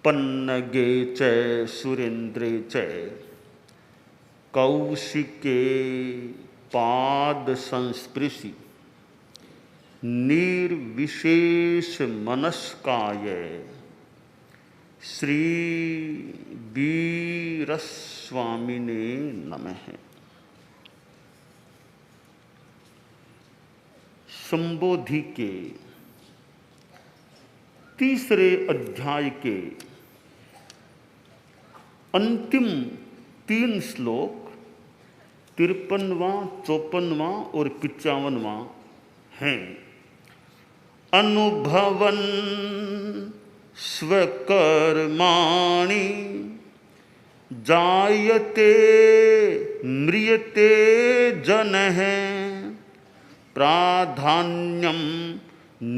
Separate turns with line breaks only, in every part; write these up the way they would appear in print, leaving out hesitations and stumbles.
पन्नगे च सुरेन्द्रे च कौशिके पाद संस्पृशि निर्विशेष मनस्काय श्री वीरस्वामिने नमः। संबोधि के तीसरे अध्याय के अंतिम 3 श्लोक 53वां, 54वां और 55वां हैं। अनुभवन स्वकर्माणि जायते म्रियते जनः प्राधान्यं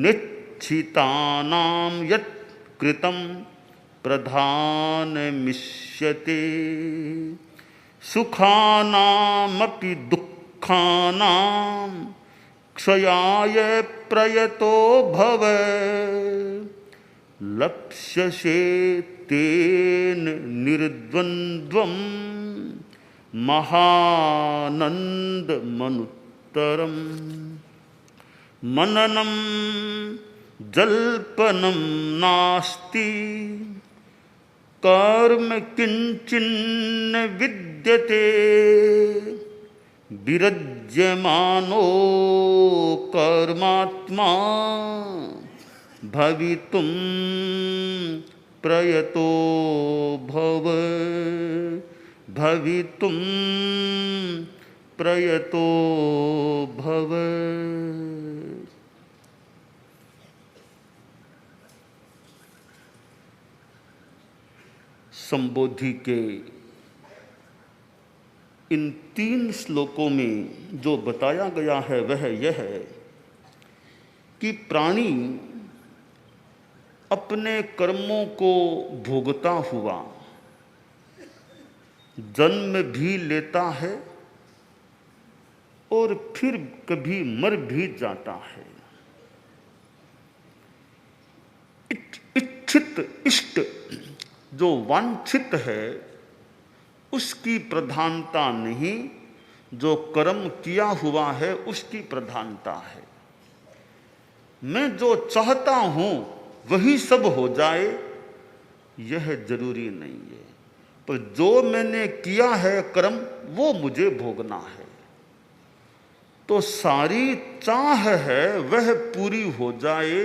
निश्चितानां यत् कृतं प्रधानमिष्यते सुखानामपि दुःखानां क्षयाय प्रयतो भव लप्स्यसे तेन निर्द्वन्द्वं महानन्दमनुत्तरम् मननं जल्पनं नास्ति कर्म किंचिन्न विद्यते विरज्यमानो कर्मात्मा भवितुं प्रयतो भव भवितुं प्रयतो भव। संबोधि के इन 3 श्लोकों में जो बताया गया है वह यह है कि प्राणी अपने कर्मों को भोगता हुआ जन्म भी लेता है और फिर कभी मर भी जाता है। इच्छित इष्ट जो वांछित है उसकी प्रधानता नहीं, जो कर्म किया हुआ है उसकी प्रधानता है। मैं जो चाहता हूं वही सब हो जाए यह जरूरी नहीं है, पर जो मैंने किया है कर्म वो मुझे भोगना है। तो सारी चाह है वह पूरी हो जाए,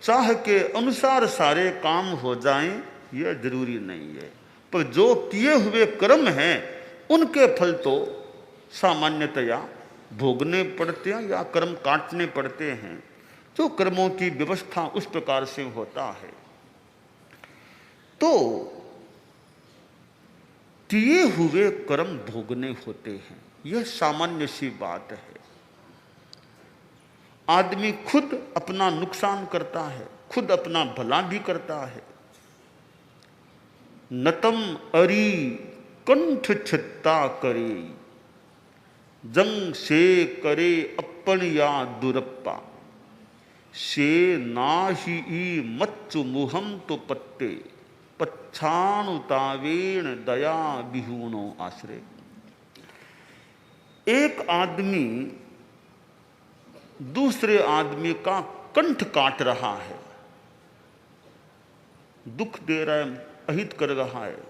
चाह के अनुसार सारे काम हो जाएं यह जरूरी नहीं है, पर जो किए हुए कर्म हैं उनके फल तो सामान्यतया भोगने पड़ते हैं या कर्म काटने पड़ते हैं। जो कर्मों की व्यवस्था उस प्रकार से होता है। तो किए हुए कर्म भोगने होते हैं, यह सामान्य सी बात है। आदमी खुद अपना नुकसान करता है, खुद अपना भला भी करता है। नतम अरी कंठ छित्ता करे जंग से करे अपन या दुरप्पा से नाहि मच्चु मुहम तो पत्ते पच्छानुतावेण दया विहूणो आश्रय। एक आदमी दूसरे आदमी का कंठ काट रहा है, दुख दे रहा है, अहित कर रहा है।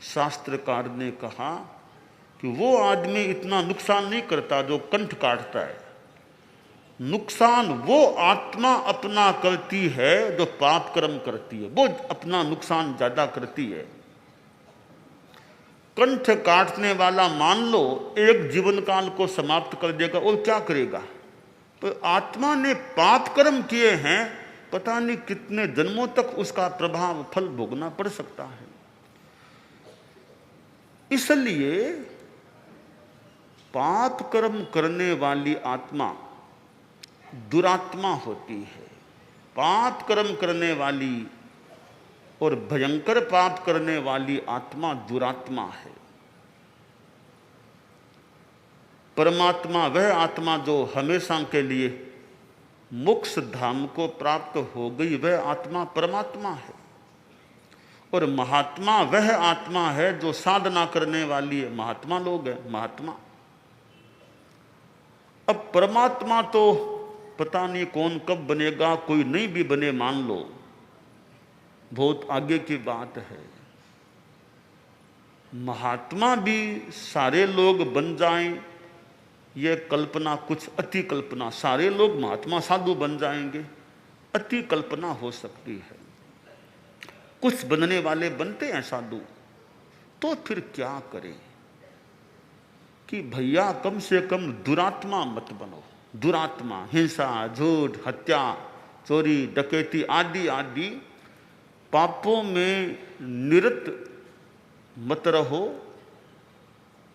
शास्त्रकार ने कहा कि वो आदमी इतना नुकसान नहीं करता जो कंठ काटता है। नुकसान वो आत्मा अपना करती है जो पाप कर्म करती है, वो अपना नुकसान ज्यादा करती है। कंठ काटने वाला मान लो एक जीवन काल को समाप्त कर देगा और क्या करेगा, तो आत्मा ने पाप कर्म किए हैं, पता नहीं कितने जन्मों तक उसका प्रभाव फल भोगना पड़ सकता है। इसलिए पाप कर्म करने वाली आत्मा दुरात्मा होती है। पाप कर्म करने वाली और भयंकर पाप करने वाली आत्मा दुरात्मा है। परमात्मा वह आत्मा जो हमेशा के लिए मोक्ष धाम को प्राप्त हो गई वह आत्मा परमात्मा है, और महात्मा वह आत्मा है जो साधना करने वाली है। महात्मा लोग हैं महात्मा। अब परमात्मा तो पता नहीं कौन कब बनेगा, कोई नहीं भी बने मान लो, बहुत आगे की बात है। महात्मा भी सारे लोग बन जाएं, यह कल्पना कुछ अति कल्पना। सारे लोग महात्मा साधु बन जाएंगे, अति कल्पना हो सकती है। कुछ बनने वाले बनते हैं साधु, तो फिर क्या करें कि भैया कम से कम दुरात्मा मत बनो। दुरात्मा, हिंसा, झूठ, हत्या, चोरी, डकैती आदि आदि पापों में निरत मत रहो,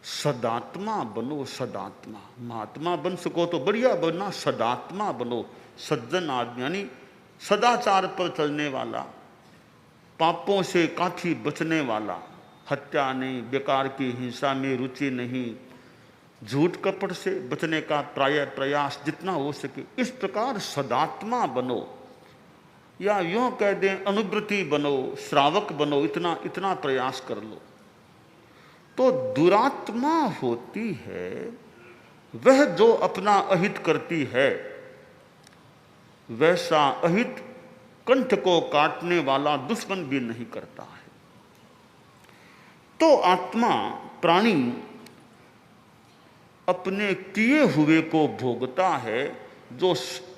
सदात्मा बनो। सदात्मा, महात्मा बन सको तो बढ़िया बनना, सदात्मा बनो। सज्जन आदमी यानी सदाचार पर चलने वाला, पापों से काफी बचने वाला, हत्या नहीं, बेकार की हिंसा में रुचि नहीं, झूठ कपट से बचने का प्रयास जितना हो सके, इस प्रकार सदात्मा बनो, या यूं कह दें अनुव्रती बनो, श्रावक बनो। इतना इतना प्रयास कर लो तो दुरात्मा होती है वह जो अपना अहित करती है। वैसा अहित कंठ को काटने वाला दुश्मन भी नहीं करता है। तो आत्मा प्राणी अपने किए हुए को भोगता है, जो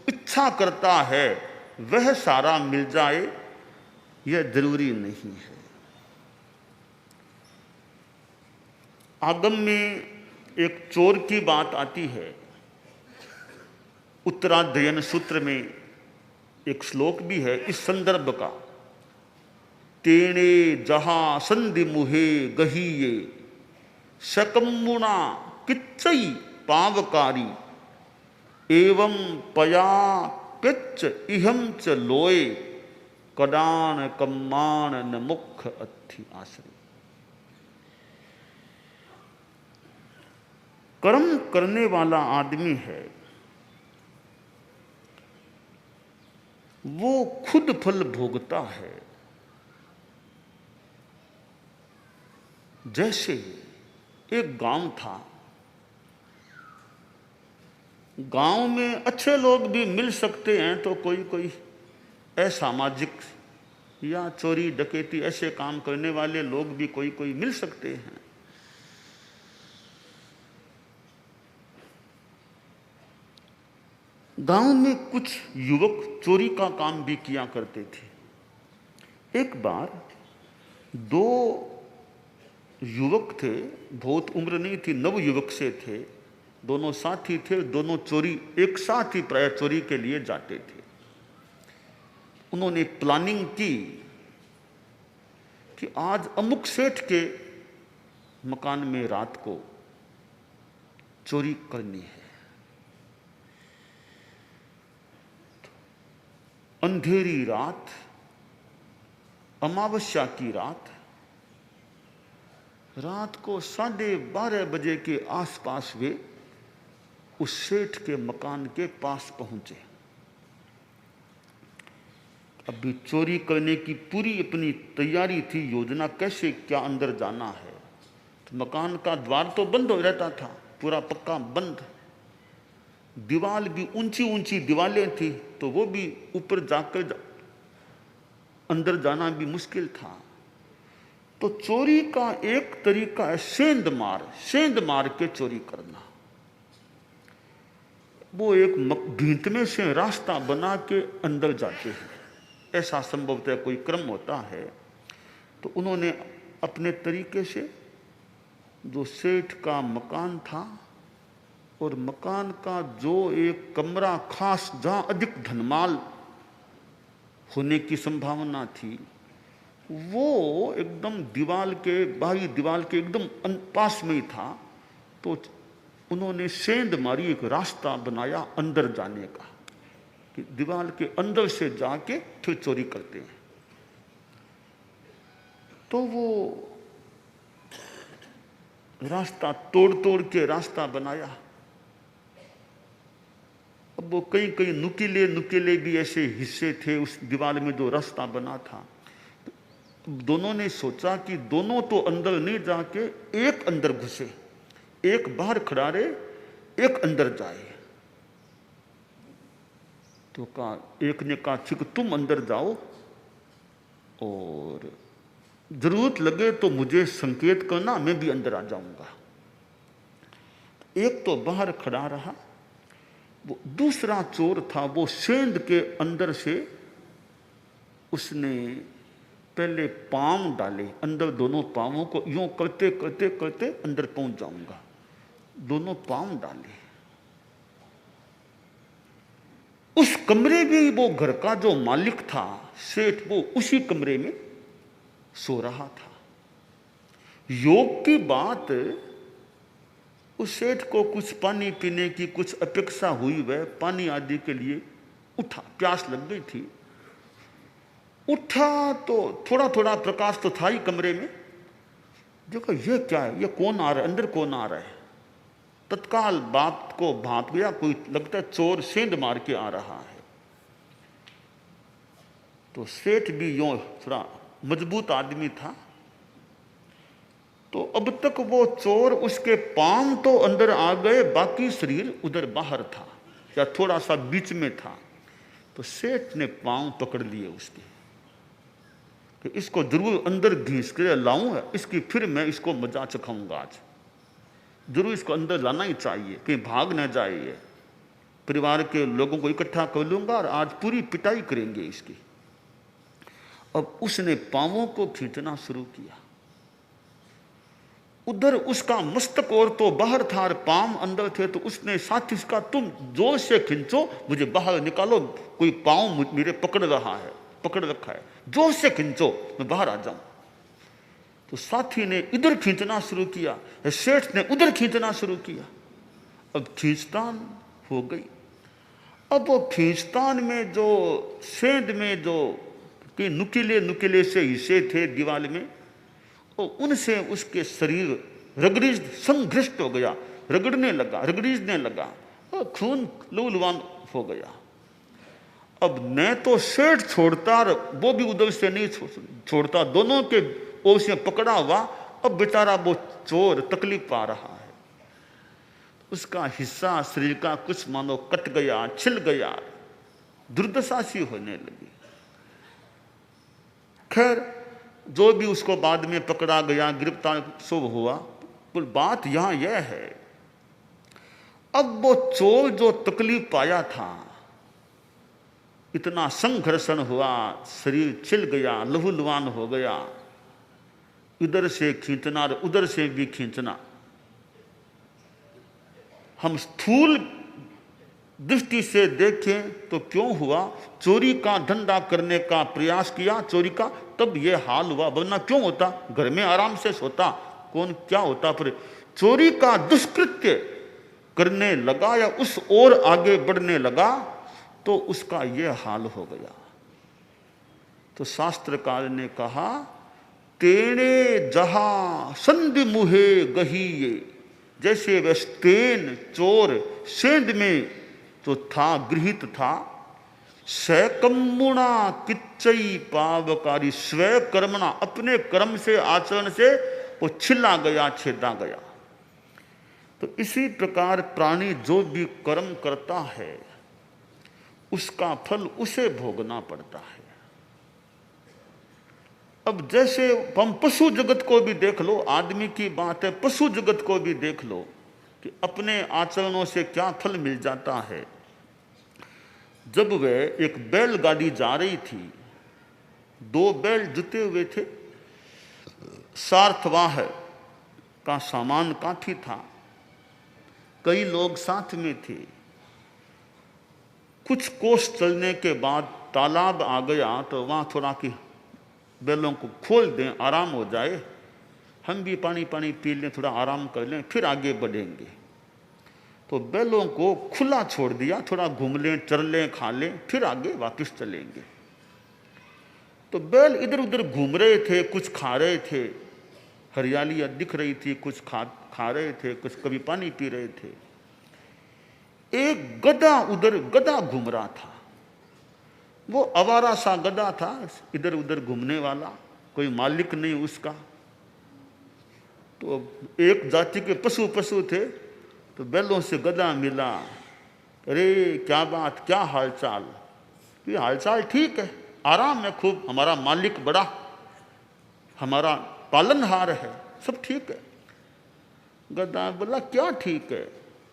इच्छा करता है वह सारा मिल जाए यह जरूरी नहीं है। आगम में एक चोर की बात आती है। उत्तराध्ययन सूत्र में एक श्लोक भी है इस संदर्भ का। तेणे जहां संधि मुहे गहीये शकमुणा किच्चई पावकारी एवं पया पिच्च इहम च लोए कदान कम्मान न मुख अथि आश्रय। कर्म करने वाला आदमी है वो खुद फल भोगता है। जैसे एक गांव था, गांव में अच्छे लोग भी मिल सकते हैं, तो कोई कोई असामाजिक या चोरी डकैती ऐसे काम करने वाले लोग भी कोई कोई मिल सकते हैं। गांव में कुछ युवक चोरी का काम भी किया करते थे। एक बार दो युवक थे, बहुत उम्र नहीं थी, नव युवक से थे, दोनों साथी थे, दोनों चोरी एक साथ ही प्राय चोरी के लिए जाते थे। उन्होंने प्लानिंग की कि आज अमुक सेठ के मकान में रात को चोरी करनी है। अंधेरी रात, अमावस्या की रात, रात को 12:30 बजे के आसपास वे उस सेठ के मकान के पास पहुंचे। अभी चोरी करने की पूरी अपनी तैयारी थी, योजना कैसे क्या अंदर जाना है। तो मकान का द्वार तो बंद हो रहता था, पूरा पक्का बंद। दीवार भी ऊंची ऊंची दीवारें थी, तो वो भी ऊपर जाकर अंदर जाना भी मुश्किल था। तो चोरी का एक तरीका है सेंध मार के चोरी करना। वो एक भींत में से रास्ता बना के अंदर जाते हैं, ऐसा संभवतः कोई क्रम होता है। तो उन्होंने अपने तरीके से जो सेठ का मकान था और मकान का जो एक कमरा खास जहां अधिक धनमाल होने की संभावना थी, वो एकदम दीवार के बाहरी दीवार के एकदम पास में ही था। तो उन्होंने सेंध मारी, एक रास्ता बनाया अंदर जाने का कि दीवार के अंदर से जाके फिर चोरी करते हैं। तो वो रास्ता तोड़ के रास्ता बनाया। अब वो कई कई नुकीले नुकीले भी ऐसे हिस्से थे उस दीवार में जो रास्ता बना था। दोनों ने सोचा कि दोनों तो अंदर नहीं जाके एक अंदर घुसे, एक बाहर खड़ा रहे, एक अंदर जाए। तो कहा, एक ने कहा ठीक तुम अंदर जाओ और जरूरत लगे तो मुझे संकेत करना, मैं भी अंदर आ जाऊंगा। एक तो बाहर खड़ा रहा, वो दूसरा चोर था, वो सेंध के अंदर से उसने पहले पांव डाले अंदर, दोनों पांवों को यूं करते करते करते अंदर पहुंच जाऊंगा। दोनों पांव डाले। उस कमरे में वो घर का जो मालिक था सेठ, वो उसी कमरे में सो रहा था। योग की बात, उस सेठ को कुछ पानी पीने की कुछ अपेक्षा हुई, वह पानी आदि के लिए उठा, प्यास लग गई थी। उठा तो थोड़ा थोड़ा प्रकाश तो था ही कमरे में। देखो ये क्या है, ये कौन आ रहा है, अंदर कौन आ रहा है। तत्काल बात को भाप गया, कोई लगता है चोर सेंध मार के आ रहा है। तो सेठ भी यूं थोड़ा मजबूत आदमी था, तो अब तक वो चोर उसके पांव तो अंदर आ गए, बाकी शरीर उधर बाहर था या थोड़ा सा बीच में था। तो सेठ ने पांव पकड़ लिए उसके कि इसको जरूर अंदर घींच कर लाऊं, इसकी फिर मैं इसको मजा चखाऊंगा। आज जरूर इसको अंदर लाना ही चाहिए, कहीं भाग न जाए। ये परिवार के लोगों को इकट्ठा कर लूंगा और आज पूरी पिटाई करेंगे इसकी। अब उसने पांवों को खींचना शुरू किया। उधर उसका मस्तक और तो बाहर था और पांव अंदर थे। तो उसने साथी का, तुम जोर से खींचो, मुझे बाहर निकालो, कोई पांव मेरे पकड़ रहा है, पकड़ रखा है, जोर से खींचो, मैं बाहर आ जाऊं। तो साथी ने इधर खींचना शुरू किया, सेठ ने उधर खींचना शुरू किया। अब खींचतान हो गई। अब वो खींचतान में जो सेंध में जो कि नुकीले नुकीले से हिस्से थे दीवार में, और उनसे उसके शरीर रगड़ीज संघृष्ट हो गया, रगड़ने लगा, रगड़ीजने लगा और खून लूलवान हो गया। अब न तो सेठ छोड़ता और वो भी उधर से नहीं छोड़ता, दोनों के ओर से पकड़ा हुआ। अब बेचारा वो चोर तकलीफ पा रहा है, उसका हिस्सा शरीर का कुछ मानो कट गया, छिल गया, दुर्दशा सी होने लगी। खैर जो भी उसको बाद में पकड़ा गया, गिरफ्तार शुभ हुआ। पर बात यहां यह है, अब वो चोर जो तकलीफ पाया था, इतना संघर्षण हुआ, शरीर छिल गया, लहूलुहान हो गया, इधर से खींचना और उधर से भी खींचना। हम स्थूल दृष्टि से देखें तो क्यों हुआ, चोरी का धंधा करने का प्रयास किया, चोरी का, तब यह हाल हुआ। वरना क्यों होता, घर में आराम से सोता, कौन क्या होता। पर चोरी का दुष्कृत्य करने लगा या उस ओर आगे बढ़ने लगा तो उसका यह हाल हो गया। तो शास्त्रकार ने कहा, तेने जहां संधि मुहे गहीये, जैसे वह स्तेन चोर सेंध में जो था, गृहित था, स्वकर्मुणा किच्चई पावकारी, स्वय कर्मणा, अपने कर्म से, आचरण से वो छिला गया, छेदा गया। तो इसी प्रकार प्राणी जो भी कर्म करता है उसका फल उसे भोगना पड़ता है। अब जैसे हम पशु जगत को भी देख लो, आदमी की बात है, पशु जगत को भी देख लो कि अपने आचरणों से क्या फल मिल जाता है। जब वह एक बैलगाड़ी जा रही थी, दो बैल जुटे हुए थे, सार्थवाह का सामान काफी था, कई लोग साथ में थे। कुछ कोस चलने के बाद तालाब आ गया, तो वहाँ थोड़ा कि बैलों को खोल दें, आराम हो जाए, हम भी पानी पानी पी लें, थोड़ा आराम कर लें, फिर आगे बढ़ेंगे। तो बैलों को खुला छोड़ दिया, थोड़ा घूम लें, चर लें, खा लें, फिर आगे वापस चलेंगे। तो बैल इधर उधर घूम रहे थे, कुछ खा रहे थे, हरियाली दिख रही थी, कुछ खा रहे थे, कुछ कभी पानी पी रहे थे। एक गधा उधर गधा घूम रहा था, वो आवारा सा गधा था, इधर उधर घूमने वाला, कोई मालिक नहीं उसका। तो एक जाति के पशु पशु थे, तो बैलों से गधा मिला। अरे क्या बात, क्या हालचाल? ये हालचाल ठीक है, आराम है खूब, हमारा मालिक बड़ा, हमारा पालनहार है, सब ठीक है। गधा बोला क्या ठीक है,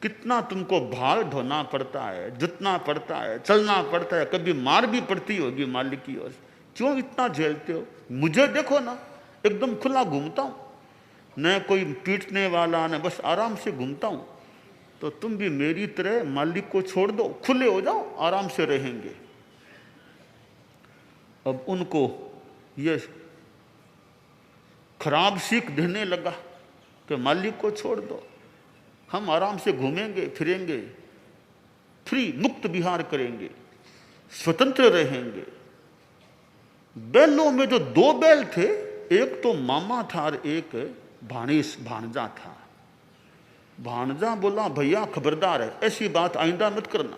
कितना तुमको भार ढोना पड़ता है, जुतना पड़ता है, चलना पड़ता है, कभी मार भी पड़ती होगी मालिक की ओर से, क्यों इतना झेलते हो? मुझे देखो ना, एकदम खुला घूमता हूँ, न कोई पीटने वाला, न बस आराम से घूमता हूँ। तो तुम भी मेरी तरह मालिक को छोड़ दो, खुले हो जाओ, आराम से रहेंगे। अब उनको ये खराब सीख देने लगा कि मालिक को छोड़ दो, हम आराम से घूमेंगे फिरेंगे, फ्री मुक्त विहार करेंगे, स्वतंत्र रहेंगे। बैलों में जो दो बैल थे, एक तो मामा था और एक भांजा था। भांजा बोला भैया खबरदार है, ऐसी बात आइंदा मत करना,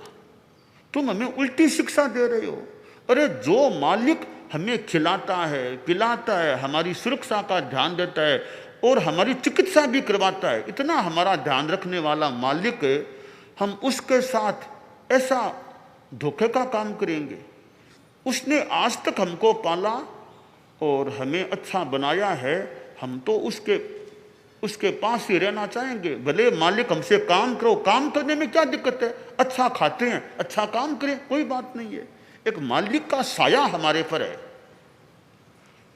तुम हमें उल्टी शिक्षा दे रहे हो। अरे जो मालिक हमें खिलाता है, पिलाता है, हमारी सुरक्षा का ध्यान देता है और हमारी चिकित्सा भी करवाता है, इतना हमारा ध्यान रखने वाला मालिक, हम उसके साथ ऐसा धोखे का काम करेंगे? उसने आज तक हमको पाला और हमें अच्छा बनाया है, हम तो उसके पास ही रहना चाहेंगे। भले मालिक हमसे काम करो, काम करने में क्या दिक्कत है, अच्छा खाते हैं, अच्छा काम करें, कोई बात नहीं है। एक मालिक का साया हमारे पर है।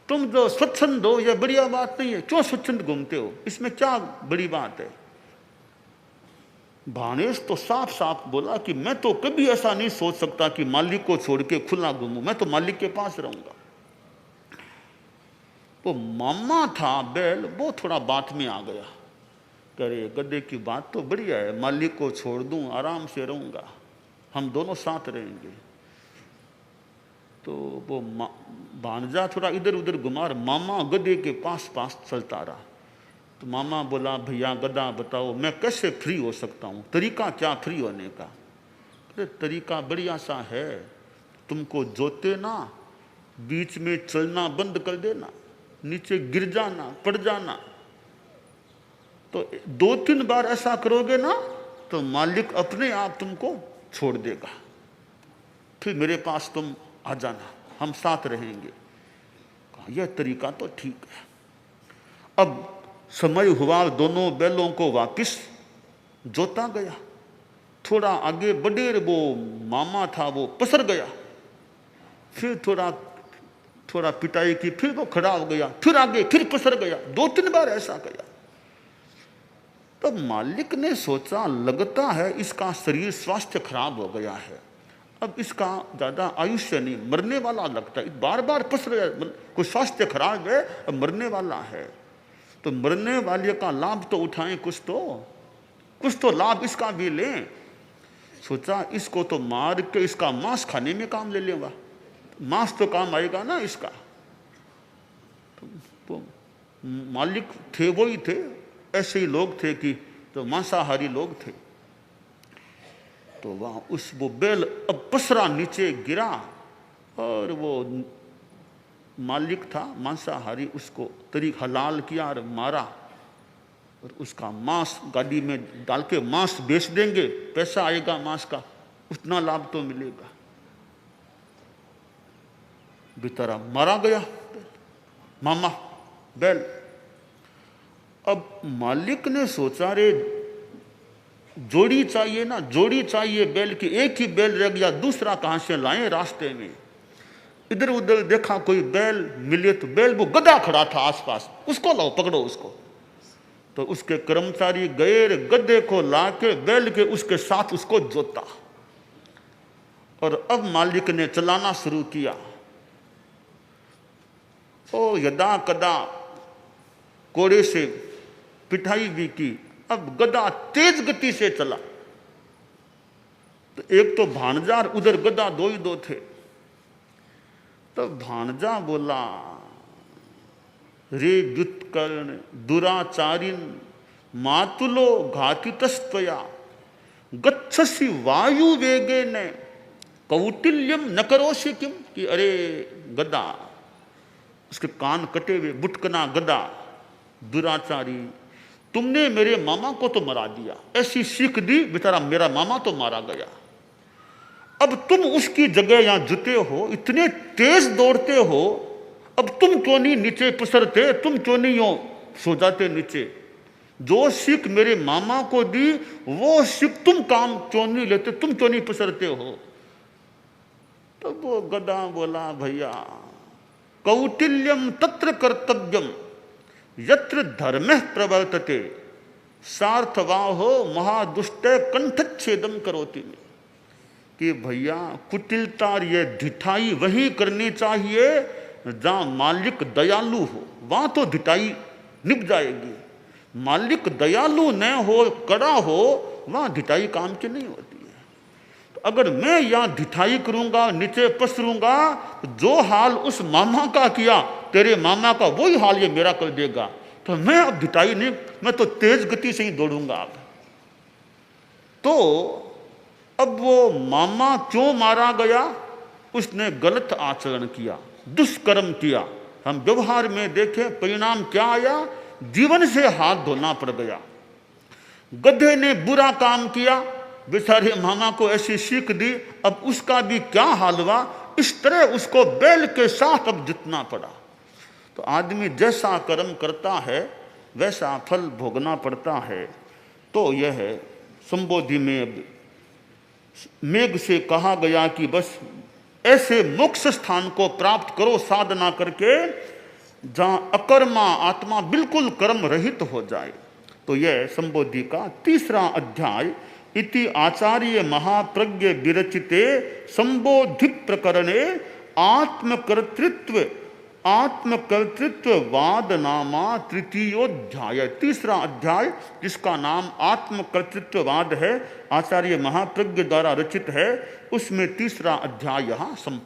तुम जो स्वच्छंद हो यह बढ़िया बात नहीं है, क्यों स्वच्छंद घूमते हो, इसमें क्या बड़ी बात है? भानेश तो साफ साफ बोला कि मैं तो कभी ऐसा नहीं सोच सकता कि मालिक को छोड़ के खुला घूमूं, मैं तो मालिक के पास रहूंगा। तो मामा था बैल, वो थोड़ा बात में आ गया, करे गधे की बात तो बढ़िया है, मालिक को छोड़ दूं, आराम से रहूंगा, हम दोनों साथ रहेंगे। तो वो भांजा थोड़ा इधर उधर घुमा, मामा गधे के पास पास चलता रहा। तो मामा बोला भैया गधा बताओ मैं कैसे फ्री हो सकता हूँ, तरीका क्या फ्री होने का? अरे तरीका बढ़िया सा है, तुमको जोते ना, बीच में चलना बंद कर देना, नीचे गिर जाना, पड़ जाना, तो 2-3 बार ऐसा करोगे ना तो मालिक अपने आप तुमको छोड़ देगा, फिर मेरे पास तुम आ जाना, हम साथ रहेंगे। यह तरीका तो ठीक है। अब समय हुआ, दोनों बैलों को वापस जोता गया। थोड़ा आगे बढ़े, वो मामा था वो पसर गया, फिर थोड़ा पिटाई की, फिर वो खड़ा हो गया, फिर आगे, फिर पसर गया, 2-3 बार ऐसा गया। तब मालिक ने सोचा लगता है इसका शरीर स्वास्थ्य खराब हो गया है, अब इसका ज्यादा आयुष्य नहीं, मरने वाला लगता है, बार बार पस रहा है, कोई स्वास्थ्य खराब है, अब मरने वाला है। तो मरने वाले का लाभ तो उठाएं, कुछ तो लाभ इसका भी लें। सोचा इसको तो मार के इसका मांस खाने में काम ले लेगा, मांस तो काम आएगा ना इसका। तो मालिक थे वही थे, ऐसे ही लोग थे कि तो मांसाहारी लोग थे। तो वहाँ वो बैल अब पसरा नीचे गिरा और वो मालिक था मांसाहारी, उसको तरीक हलाल किया और मारा, और उसका मांस गाड़ी में डाल के मांस बेच देंगे, पैसा आएगा मांस का, उतना लाभ तो मिलेगा। बेचारा मारा गया मामा बैल। अब मालिक ने सोचा रे जोड़ी चाहिए ना, जोड़ी चाहिए बैल की, एक ही बैल रह गया, दूसरा कहां से लाएं? रास्ते में इधर उधर देखा कोई बैल मिले तो बैल, वो गधा खड़ा था आसपास, उसको लाओ, पकड़ो उसको। तो उसके कर्मचारी गए, गधे को लाके बैल के उसके साथ उसको जोता, और अब मालिक ने चलाना शुरू किया। ओ यदा कदा कोड़े से पिटाई भी की, अब गधा तेज गति से चला। तो एक तो भांजा, उधर गधा, दो ही दो थे। तो भांजा बोला रे व्युत्कर्ण दुराचारिन मातुलो घातितस्त्वया गच्छसि वायु वेगेन कौटिल्यम न करोषि किम, कि अरे गदा, उसके कान कटे हुए, बुटकना गदा, दुराचारी, तुमने मेरे मामा को तो मरा दिया, ऐसी सीख दी, बेचारा मेरा मामा तो मारा गया, अब तुम उसकी जगह यहां जुटे हो, इतने तेज दौड़ते हो, अब तुम क्यों नहीं नीचे पसरते, तुम क्यों नहीं हो सो जाते नीचे, जो सीख मेरे मामा को दी वो सीख तुम काम क्यों नहीं लेते, तुम क्यों नहीं पसरते हो। तो वो गधा बोला, भैया कौटिल्यम तत्र कर्तव्यम यत्र धर्मः प्रवर्तते सार्थवाहो महादुष्टे कंठच्छेदम करोति, कि भैया कुटिलता, ये ढिठाई वही करनी चाहिए जहां मालिक दयालु हो, वहां तो ढिठाई निभ जाएगी, मालिक दयालु न हो, कड़ा हो, वहां ढिठाई काम की नहीं होती है। तो अगर मैं यहां ढिठाई करूंगा, नीचे पसरूंगा, तो जो हाल उस मामा का किया, तेरे मामा का वही हाल ये मेरा कर देगा, तो मैं अब ढिठाई नहीं, मैं तो तेज गति से ही दौड़ूंगा अब। तो अब वो मामा क्यों मारा गया, उसने गलत आचरण किया, दुष्कर्म किया। हम व्यवहार में देखें परिणाम क्या आया, जीवन से हाथ धोना पड़ गया। गधे ने बुरा काम किया, बेचारे मामा को ऐसी सीख दी, अब उसका भी क्या हाल हुआ, इस तरह उसको बैल के साथ अब जितना पड़ा। तो आदमी जैसा कर्म करता है वैसा फल भोगना पड़ता है। तो यह संबोधि में मेघ से कहा गया कि बस ऐसे मोक्ष स्थान को प्राप्त करो साधना करके, जहां अकर्मा आत्मा बिल्कुल कर्म रहित हो जाए। तो यह संबोधि का तीसरा अध्याय इति आचार्य महाप्रज्ञ विरचिते संबोधि प्रकरणे आत्मकर्तृत्ववाद नामा तृतीयोध्याय, तीसरा अध्याय जिसका नाम आत्मकर्तृत्ववाद है, आचार्य महाप्रज्ञ द्वारा रचित है, उसमें तीसरा अध्याय यहाँ संपन्न।